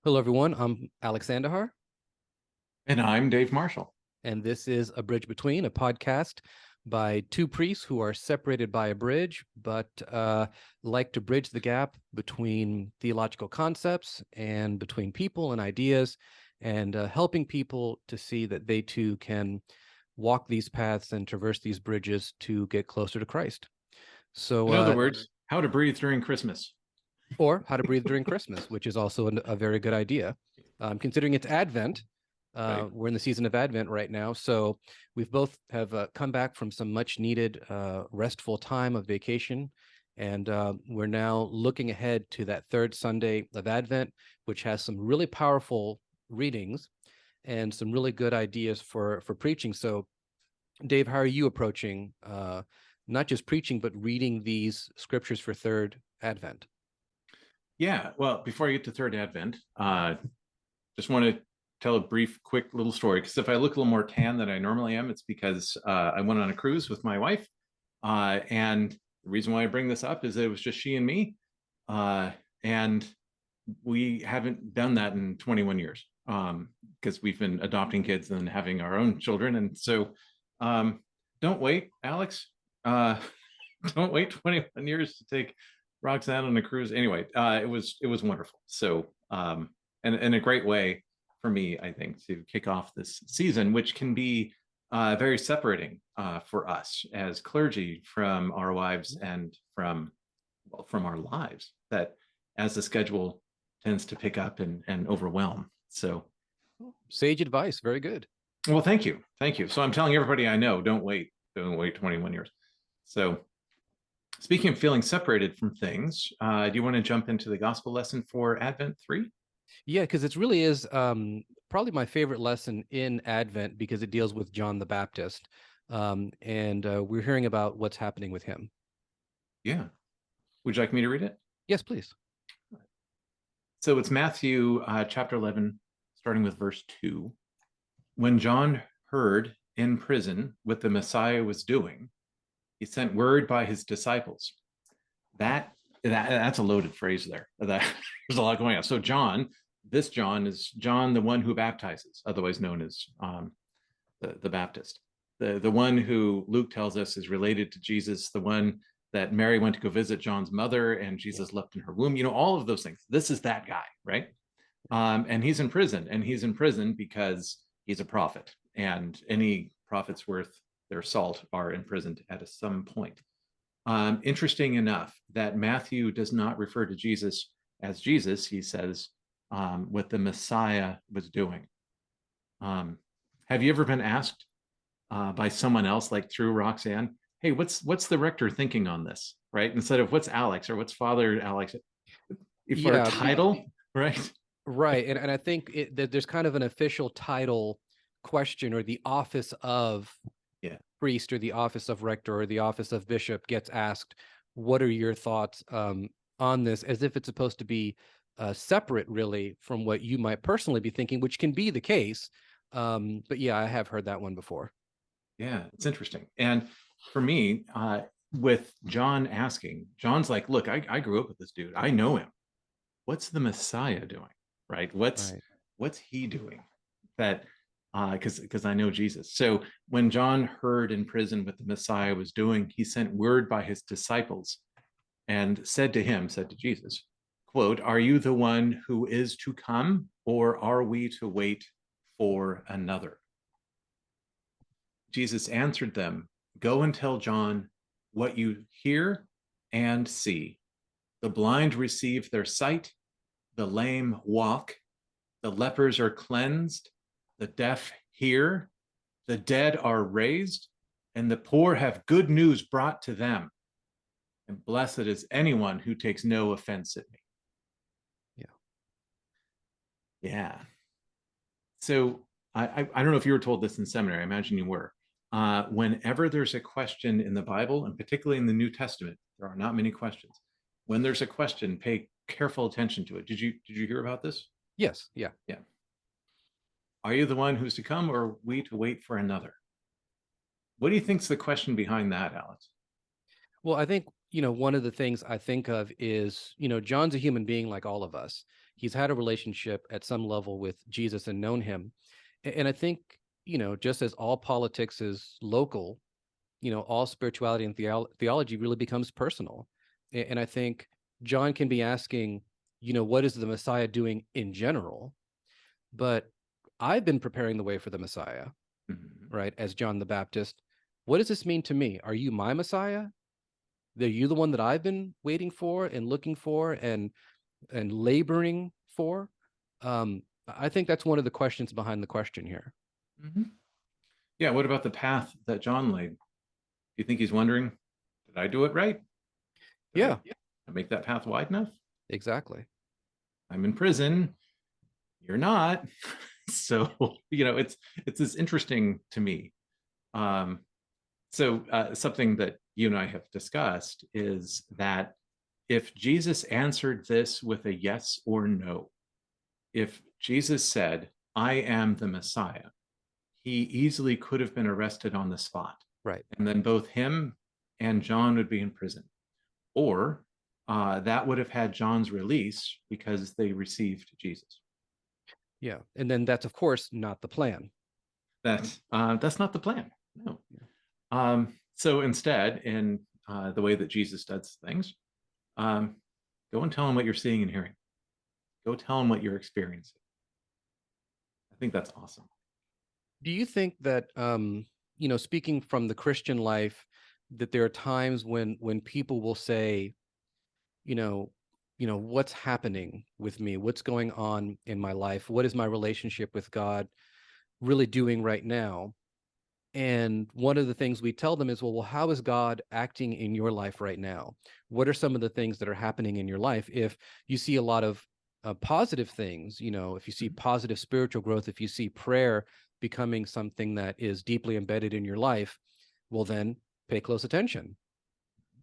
Hello, everyone. I'm Alex Andahar, And I'm Dave Marshall. and this is A Bridge Between, a podcast by two priests who are separated by a bridge, but like to bridge the gap between theological concepts and between people and ideas, and helping people to see that they too can walk these paths and traverse these bridges to get closer to Christ. So, In other words, how to breathe during Christmas. or how to breathe during Christmas, which is also a very good idea. Considering it's Advent, Right. we're in the season of Advent right now, so we've both have come back from some much needed restful time of vacation, and we're now looking ahead to that third Sunday of Advent, which has some really powerful readings and some really good ideas for preaching. So, Dave, how are you approaching not just preaching but reading these scriptures for third Advent? Yeah. Well, before I get to Third Advent, just want to tell a brief, quick little story. Because if I look a little more tan than I normally am, it's because I went on a cruise with my wife. And the reason why I bring this up is that it was just she and me. And we haven't done that in 21 years because we've been adopting kids and having our own children. And so um, don't wait, Alex. Uh, don't wait 21 years to take Roxanne on a cruise. Anyway, it was wonderful. So and a great way for me, I think, to kick off this season, which can be very separating for us as clergy from our wives and from our lives. That as the schedule tends to pick up and overwhelm. So, Sage advice. Very good. well, thank you. So I'm telling everybody I know, don't wait 21 years. So speaking of feeling separated from things, do you want to jump into the gospel lesson for Advent 3? Yeah, because it really is probably my favorite lesson in Advent because it deals with John the Baptist. And we're hearing about what's happening with him. Yeah. Would you like me to read it? Yes, please. So it's Matthew chapter 11, starting with verse 2. When John heard in prison what the Messiah was doing, he sent word by his disciples. That's a loaded phrase there. There's a lot going on. So this John is John, the one who baptizes, otherwise known as the Baptist, the one who Luke tells us is related to Jesus, the one that Mary went to go visit John's mother and Yeah. Jesus left in her womb. All of those things. This is that guy, right? And he's in prison, and he's in prison because he's a prophet, and any prophets worth their salt are imprisoned at some point. Interesting enough that Matthew does not refer to Jesus as Jesus. He says what the Messiah was doing. Have you ever been asked by someone else, like through Roxanne, hey, what's the rector thinking on this, right? Instead of what's Alex or what's Father Alex, if our Yeah, title, right? right. And I think that there's kind of an official title question, or the office of Yeah. priest or the office of rector or the office of bishop gets asked, what are your thoughts on this, as if it's supposed to be separate really from what you might personally be thinking, which can be the case. But yeah, I have heard that one before. Yeah, it's interesting. And for me, with John asking, John's like, look, I grew up with this dude. I know him. What's the Messiah doing? Right? Right. What's he doing? That because I know Jesus. So when John heard in prison what the Messiah was doing, he sent word by his disciples and said to Jesus, quote, are you the one who is to come, or are we to wait for another? Jesus answered them, go and tell John what you hear and see. The blind receive their sight, the lame walk, the lepers are cleansed, the deaf hear, the dead are raised, and the poor have good news brought to them. And blessed is anyone who takes no offense at me. Yeah. Yeah. So I don't know if you were told this in seminary. I imagine you were. Whenever there's a question in the Bible, and particularly in the New Testament, there are not many questions. When there's a question, pay careful attention to it. Did you hear about this? Yes. Yeah. Yeah. Are you the one who's to come, or are we to wait for another? What do you think's the question behind that, Alex? Well, I think, one of the things I think of is, John's a human being like all of us. he's had a relationship at some level with Jesus and known him. And I think, just as all politics is local, all spirituality and theology really becomes personal. And I think John can be asking, what is the Messiah doing in general? But I've been preparing the way for the Messiah, Mhm. right? As John the Baptist. What does this mean to me? Are you my Messiah? Are you the one that I've been waiting for and looking for and laboring for? I think that's one of the questions behind the question here. Mhm. Yeah. What about the path that John laid? Do you think he's wondering, did I do it right? Did Yeah, I make that path wide enough? exactly. I'm in prison. You're not. So, it's this interesting to me. Um, so something that you and I have discussed is that if Jesus answered this with a yes or no, if Jesus said, I am the Messiah, he easily could have been arrested on the spot. Right. And then both him and John would be in prison. Or that would have had John's release because they received Jesus. Yeah. And then that's, of course, not the plan. That's not the plan. No. So instead, in the way that Jesus does things, um, go and tell him what you're seeing and hearing. Go tell him what you're experiencing. I think that's awesome. Do you think that, speaking from the Christian life, that there are times when people will say, you know, what's happening with me? What's going on in my life? What is my relationship with God really doing right now? And one of the things we tell them is, well, how is God acting in your life right now? What are some of the things that are happening in your life? If you see a lot of positive things, if you see Mhm. positive spiritual growth, if you see prayer becoming something that is deeply embedded in your life, well, then pay close attention.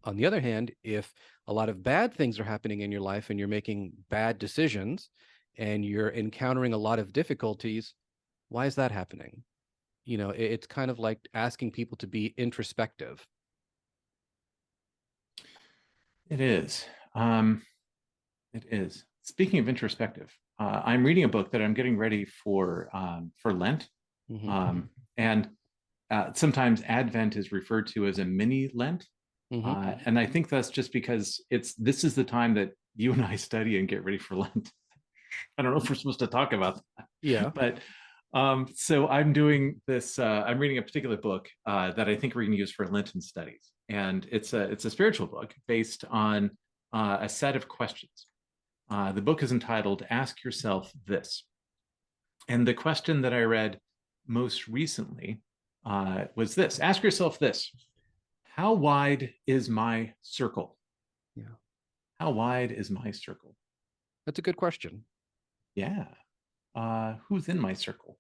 On the other hand, if a lot of bad things are happening in your life and you're making bad decisions and you're encountering a lot of difficulties, why is that happening? It's kind of like asking people to be introspective. It is. It is. Speaking of introspective, I'm reading a book that I'm getting ready for Lent, Hmm. and sometimes Advent is referred to as a mini Lent, Hmm. and I think that's just because this is the time that you and I study and get ready for Lent. I don't know if we're supposed to talk about Yeah. that, but so I'm doing this. I'm reading a particular book that I think we're going to use for Lenten studies, and it's a spiritual book based on a set of questions. The book is entitled "Ask Yourself This," and the question that I read most recently was this: Ask yourself this: How wide is my circle? Yeah. How wide is my circle? That's a good question. Yeah. Who's in my circle?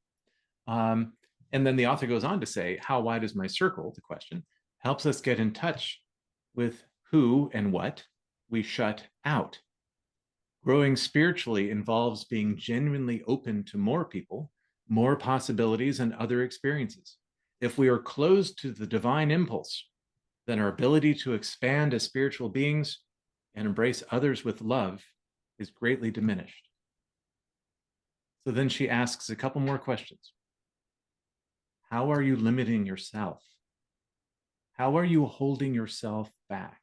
Um, and then the author goes on to say, how wide is my circle? The question helps us get in touch with who and what we shut out. Growing spiritually involves being genuinely open to more people, more possibilities, and other experiences. If we are closed to the divine impulse, then our ability to expand as spiritual beings and embrace others with love is greatly diminished. So then she asks a couple more questions. How are you limiting yourself? How are you holding yourself back?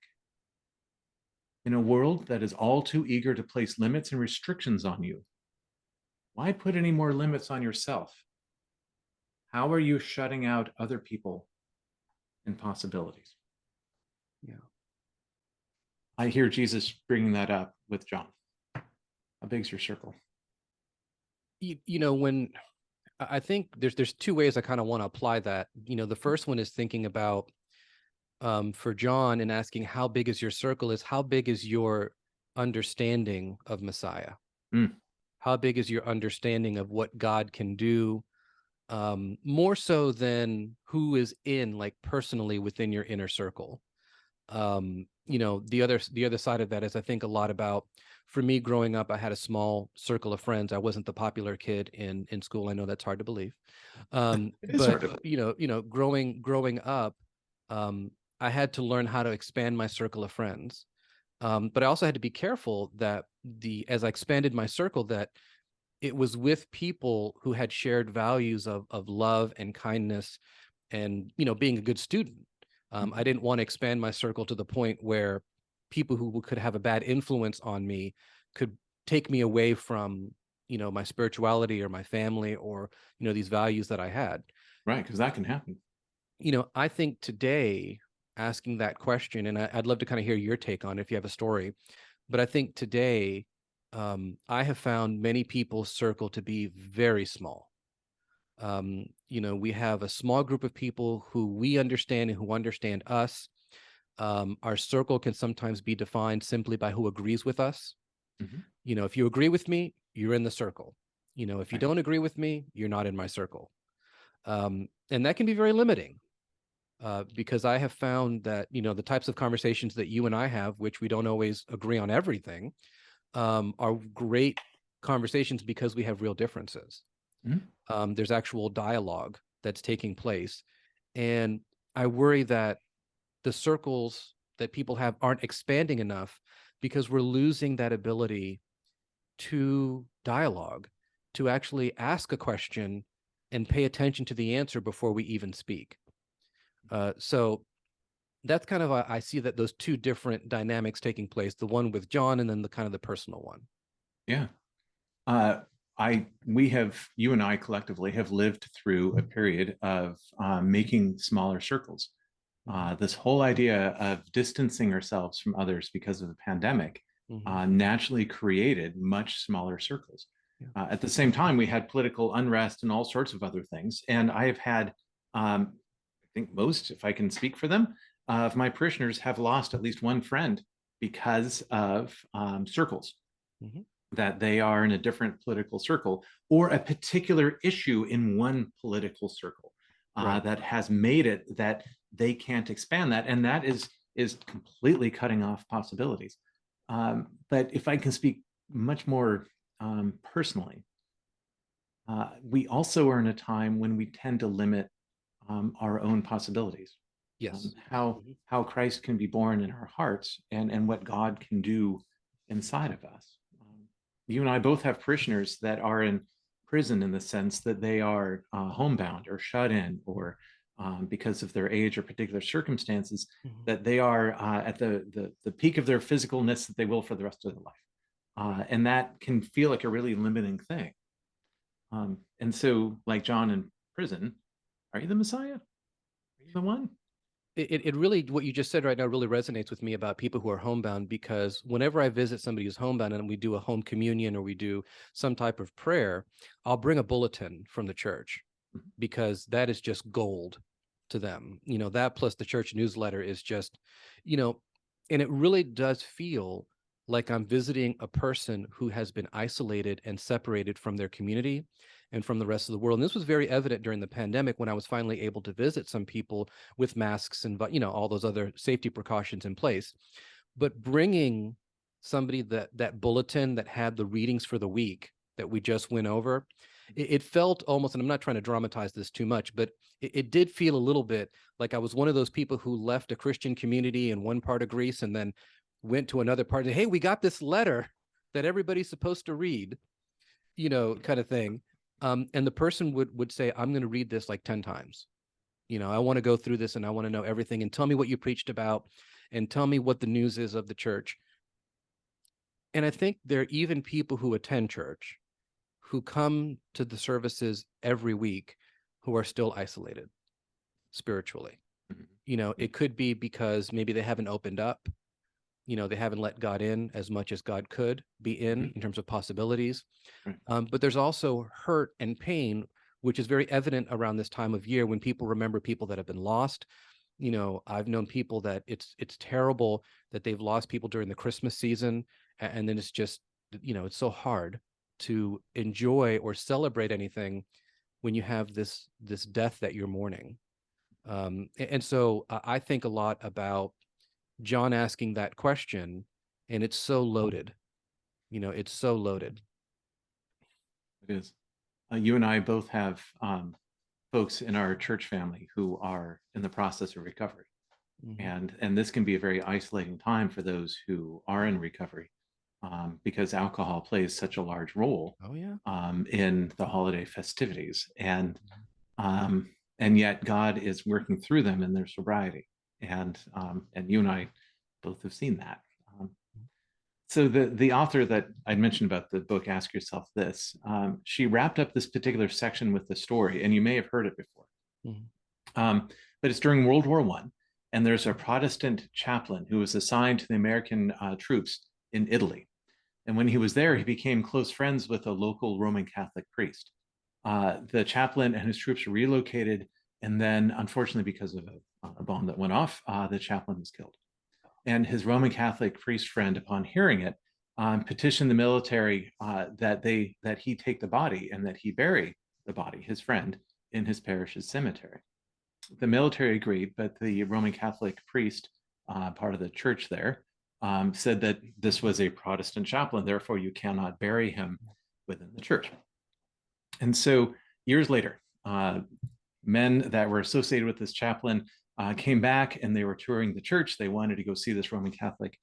In a world that is all too eager to place limits and restrictions on you, why put any more limits on yourself? How are you shutting out other people and possibilities? Yeah. I hear Jesus bringing that up with John. How big's your circle? When I think there's two ways I kind of want to apply that. The first one is thinking about, for John, and asking how big is your circle, is how big is your understanding of Messiah? Mm, How big is your understanding of what God can do, more so than who is in, like, personally within your inner circle? The other side of that is, I think a lot about, for me growing up, I had a small circle of friends. I wasn't the popular kid in school. I know that's hard to believe. it is But hard to. growing up, I had to learn how to expand my circle of friends. But I also had to be careful that as I expanded my circle, that it was with people who had shared values of love and kindness and, being a good student. I didn't want to expand my circle to the point where people who could have a bad influence on me could take me away from, my spirituality or my family or, these values that I had. Right, because that can happen. I think today, asking that question, and I'd love to kind of hear your take on it if you have a story, but I think today, I have found many people's circle to be very small. We have a small group of people who we understand and who understand us. Our circle can sometimes be defined simply by who agrees with us. Mhm. If you agree with me, you're in the circle. If you Right. don't agree with me, you're not in my circle. And that can be very limiting, because I have found that, the types of conversations that you and I have, which we don't always agree on everything, are great conversations because we have real differences. Mhm. There's actual dialogue that's taking place. And I worry that the circles that people have aren't expanding enough because we're losing that ability to dialogue, to actually ask a question and pay attention to the answer before we even speak. So that's kind of, I see that those two different dynamics taking place, the one with John and then the kind of the personal one. Yeah. Uh, you and I collectively have lived through a period of making smaller circles. Mhm. This whole idea of distancing ourselves from others because of the pandemic Mhm. naturally created much smaller circles. Yeah. At the same time, we had political unrest and all sorts of other things. And I have had, I think most, if I can speak for them, of my parishioners have lost at least one friend because of circles, Mhm. that they are in a different political circle or a particular issue in one political circle Right. that has made it that they can't expand that, and that is completely cutting off possibilities. But if I can speak much more personally, we also are in a time when we tend to limit our own possibilities. Yes. Mhm. How Christ can be born in our hearts, and what God can do inside of us. You and I both have parishioners that are in prison in the sense that they are homebound or shut in, or because of their age or particular circumstances, Mhm. that they are at the peak of their physicalness that they will for the rest of their life. And that can feel like a really limiting thing. And so, like John in prison, are you the Messiah? Are you the one? It really, what you just said right now really resonates with me about people who are homebound, because whenever I visit somebody who's homebound and we do a home communion or we do some type of prayer, I'll bring a bulletin from the church because that is just gold to them. That plus the church newsletter is just, you know, and it really does feel like I'm visiting a person who has been isolated and separated from their community and from the rest of the world. And this was very evident during the pandemic when I was finally able to visit some people with masks and, all those other safety precautions in place. But bringing somebody that bulletin that had the readings for the week that we just went over, it felt almost, and I'm not trying to dramatize this too much, but it did feel a little bit like I was one of those people who left a Christian community in one part of Greece and then went to another part and, hey, we got this letter that everybody's supposed to read, kind of thing. And the person would say, I'm going to read this like 10 times. I want to go through this and I want to know everything and tell me what you preached about and tell me what the news is of the church. And I think there are even people who attend church who come to the services every week who are still isolated spiritually. It could be because maybe they haven't opened up, they haven't let God in as much as God could be in terms of possibilities. Right. But there's also hurt and pain, which is very evident around this time of year when people remember people that have been lost. I've known people that it's terrible that they've lost people during the Christmas season, and then it's just, it's so hard to enjoy or celebrate anything when you have this death that you're mourning. And so I think a lot about John asking that question, and it's so loaded. It's so loaded. It is. You and I both have folks in our church family who are in the process of recovery. And this can be a very isolating time for those who are in recovery, because alcohol plays such a large role Oh yeah. in the holiday festivities, um, and yet God is working through them in their sobriety, and you and I both have seen that. Um, so the author that I mentioned about the book, Ask Yourself This, she wrapped up this particular section with the story, and you may have heard it before. Mhm. But it's during World War I, and there's a Protestant chaplain who was assigned to the American troops in Italy. And when he was there, he became close friends with a local Roman Catholic priest. The chaplain and his troops relocated, and then, unfortunately, because of a bomb that went off, the chaplain was killed. And his Roman Catholic priest friend, upon hearing it, petitioned the military that he take the body and that he bury the body, his friend, in his parish's cemetery. The military agreed, but the Roman Catholic priest, part of the church there, said that this was a Protestant chaplain, therefore you cannot bury him within the church. And so years later, men that were associated with this chaplain came back and they were touring the church. They wanted to go see this Roman Catholic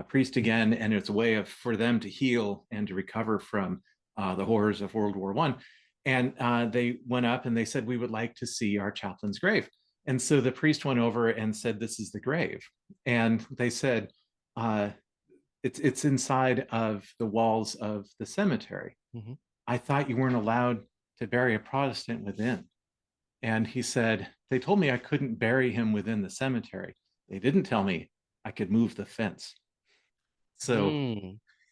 priest again, and it's a way for them to heal and to recover from the horrors of World War I. And they went up and they said, "We would like to see our chaplain's grave." And so the priest went over and said, "This is the grave." And they said, it's inside of the walls of the cemetery. Mm-hmm. I thought you weren't allowed to bury a Protestant within. And he said, "They told me I couldn't bury him within the cemetery. They didn't tell me I could move the fence." So,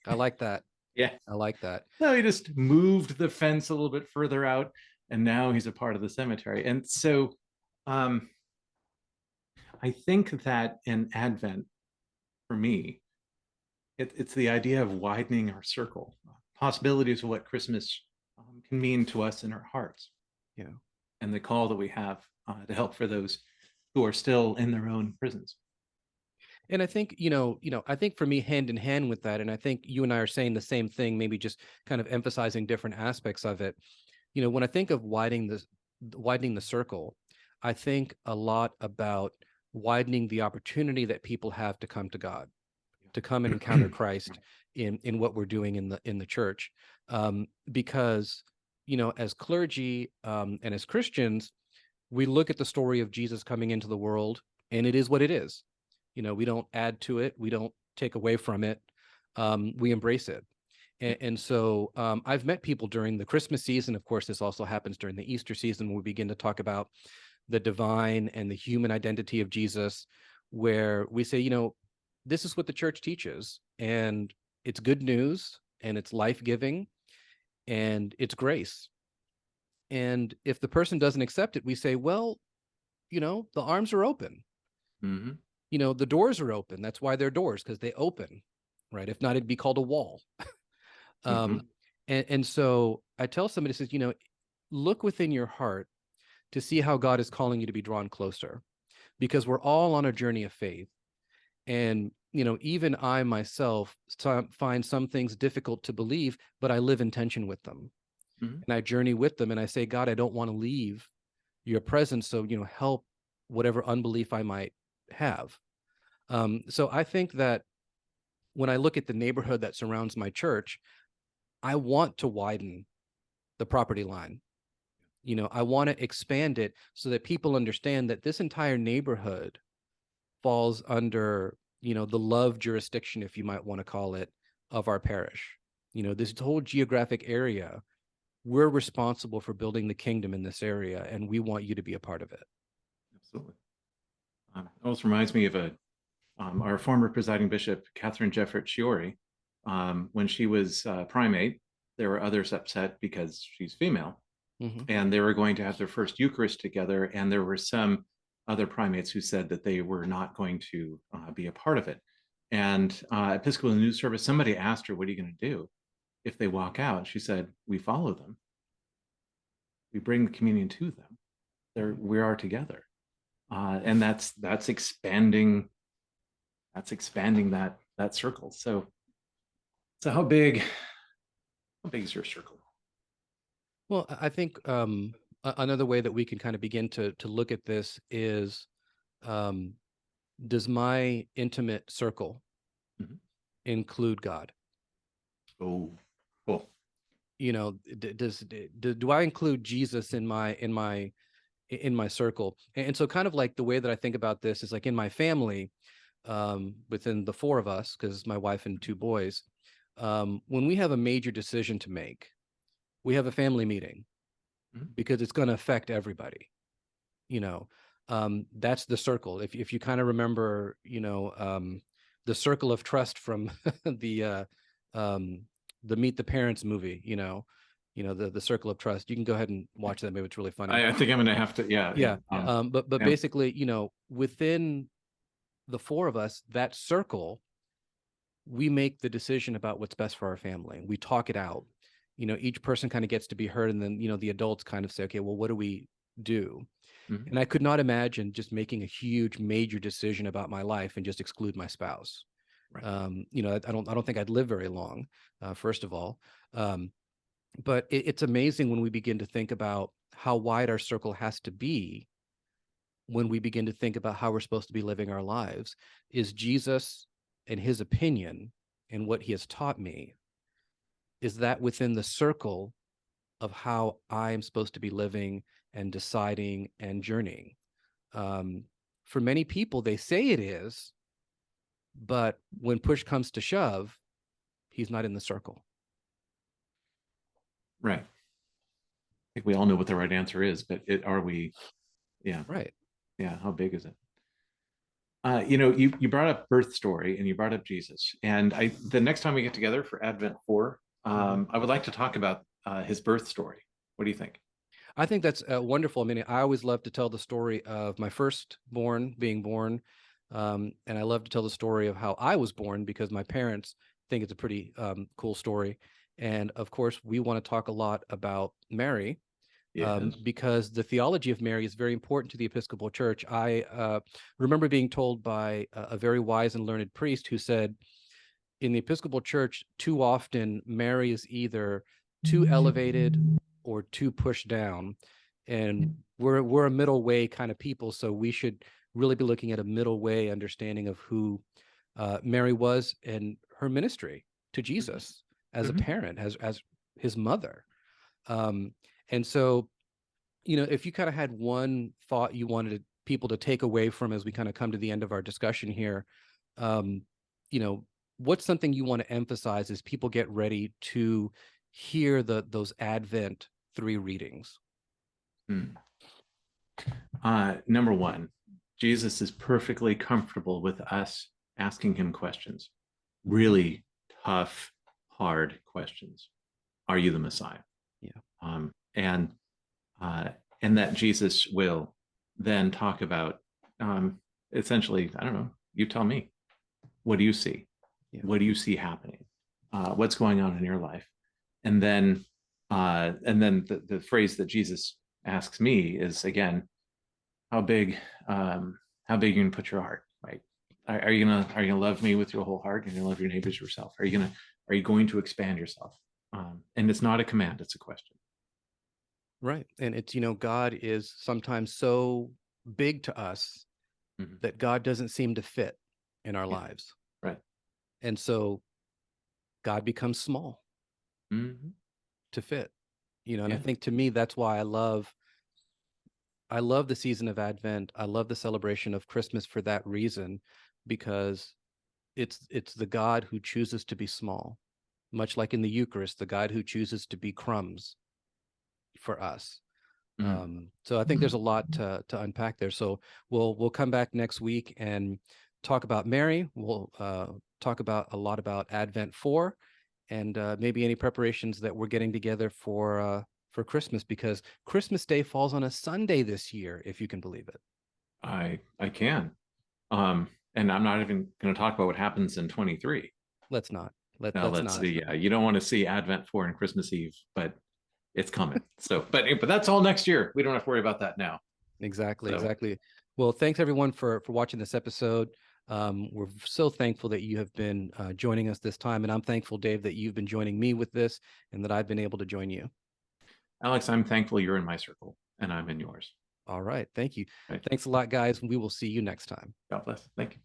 I like that. yeah. I like that. So he just moved the fence a little bit further out, and now he's a part of the cemetery. And so um, I think that in Advent, for me, it's the idea of widening our circle, possibilities of what Christmas can mean to us in our hearts, Yeah. and the call that we have to help for those who are still in their own prisons. And I think, I think for me, hand in hand with that, and I think you and I are saying the same thing, maybe just kind of emphasizing different aspects of it. When I think of widening the circle, I think a lot about widening the opportunity that people have to come to God, to come and encounter Christ in what we're doing in the church. Because, as clergy and as Christians, we look at the story of Jesus coming into the world, and it is what it is. We don't add to it, we don't take away from it. We embrace it. And so I've met people during the Christmas season. Of course, this also happens during the Easter season when we begin to talk about the divine and the human identity of Jesus, where we say, this is what the church teaches, and it's good news, and it's life-giving, and it's grace. And if the person doesn't accept it, we say, well, the arms are open. Mm-hmm. The doors are open. That's why they're doors, because they open, right? If not, it'd be called a wall. Mm-hmm. And so I tell somebody, says, look within your heart to see how God is calling you to be drawn closer, because we're all on a journey of faith. And, even I myself find some things difficult to believe, but I live in tension with them. Mm-hmm. And I journey with them, and I say, God, I don't want to leave your presence. So, help whatever unbelief I might have. So I think that when I look at the neighborhood that surrounds my church, I want to widen the property line. I want to expand it so that people understand that this entire neighborhood falls under, the love jurisdiction, if you might want to call it, of our parish. This whole geographic area, we're responsible for building the kingdom in this area, and we want you to be a part of it. Absolutely. It also reminds me of our former presiding bishop, Catherine Jefferts Shiori. When she was primate, there were others upset because she's female, Mm-hmm. and they were going to have their first Eucharist together, and there were some other primates who said that they were not going to be a part of it. And Episcopal News Service, somebody asked her, "What are you going to do if they walk out?" She said, "We follow them. We bring the communion to them. We are together." And that's expanding that circle. So how big is your circle? Well, I think another way that we can kind of begin to look at this is does my intimate circle Mhm. include God? Oh, cool. You know, do I include Jesus in my circle? And so kind of like the way that I think about this is like in my family, within the four of us, because my wife and two boys, when we have a major decision to make, we have a family meeting Mhm. because it's going to affect everybody. You know, that's the circle. If you kind of remember, the circle of trust from the um, the Meet the Parents movie, the circle of trust. You can go ahead and watch that movie. It's really funny. I think I'm gonna have to. Yeah, yeah. Yeah. But Yeah. basically, within the four of us, that circle, we make the decision about what's best for our family. We talk it out. Each person kind of gets to be heard, and then the adults kind of say, okay, well, what do we do? Mhm. And I could not imagine just making a huge major decision about my life and just exclude my spouse. Right. I don't think I'd live very long, first of all. But it's amazing when we begin to think about how wide our circle has to be when we begin to think about how we're supposed to be living our lives. Is Jesus and his opinion and what he has taught me, is that within the circle of how I'm supposed to be living and deciding and journeying? Um, for many people, they say it is, but when push comes to shove, he's not in the circle. Right. I think we all know what the right answer is, but are we? Yeah, Right. yeah. How big is it? You brought up birth story and you brought up Jesus, and the next time we get together for Advent 4, I would like to talk about his birth story. What do you think? I think that's wonderful. I mean, I always love to tell the story of my firstborn being born. And I love to tell the story of how I was born because my parents think it's a pretty cool story. And of course, we want to talk a lot about Mary, Yes. because the theology of Mary is very important to the Episcopal Church. I remember being told by a very wise and learned priest who said, in the Episcopal Church, too often Mary is either too elevated or too pushed down, and we're a middle way kind of people, so we should really be looking at a middle way understanding of who Mary was and her ministry to Jesus as a Hmm. parent, as his mother. Um, and so, if you kind of had one thought you wanted people to take away from as we kind of come to the end of our discussion here, um, you know, what's something you want to emphasize as people get ready to hear those Advent 3 readings? Number one, Jesus is perfectly comfortable with us asking him questions, really tough, hard questions. Are you the Messiah? Yeah. Um, and uh, and that Jesus will then talk about essentially, I don't know, you tell me, what do you see? Yeah. What do you see happening? What's going on in your life? And then the phrase that Jesus asks me is again, how big how big you gonna put your heart, right? Are you gonna love me with your whole heart? Are you gonna love your neighbors yourself? Are you going to expand yourself? And it's not a command, it's a question. Right. And it's, God is sometimes so big to us Mhm. that God doesn't seem to fit in our Yeah, lives. right. And so God becomes small Hmm. to fit. And I Yeah. think to me that's why I love the season of Advent. I love the celebration of Christmas for that reason, because it's the God who chooses to be small, much like in the Eucharist, the God who chooses to be crumbs for us. Mm. So I think there's a lot to unpack there. So we'll come back next week and talk about Mary. We'll talk about a lot about Advent 4, and maybe any preparations that we're getting together for Christmas, because Christmas Day falls on a Sunday this year, if you can believe it. I can. And I'm not even going to talk about what happens in 23. Let's not. Now Let's let's not. see. You don't want to see Advent 4 and Christmas Eve, but it's coming. So, but that's all next year. We don't have to worry about that now. Exactly, So exactly. Well, thanks everyone for watching this episode. We're so thankful that you have been joining us this time, and I'm thankful, Dave, that you've been joining me with this, and that I've been able to join you. Alex, I'm thankful you're in my circle and I'm in yours. All right. Thank you. Right. Thanks a lot, guys. We will see you next time. God bless. Thank you.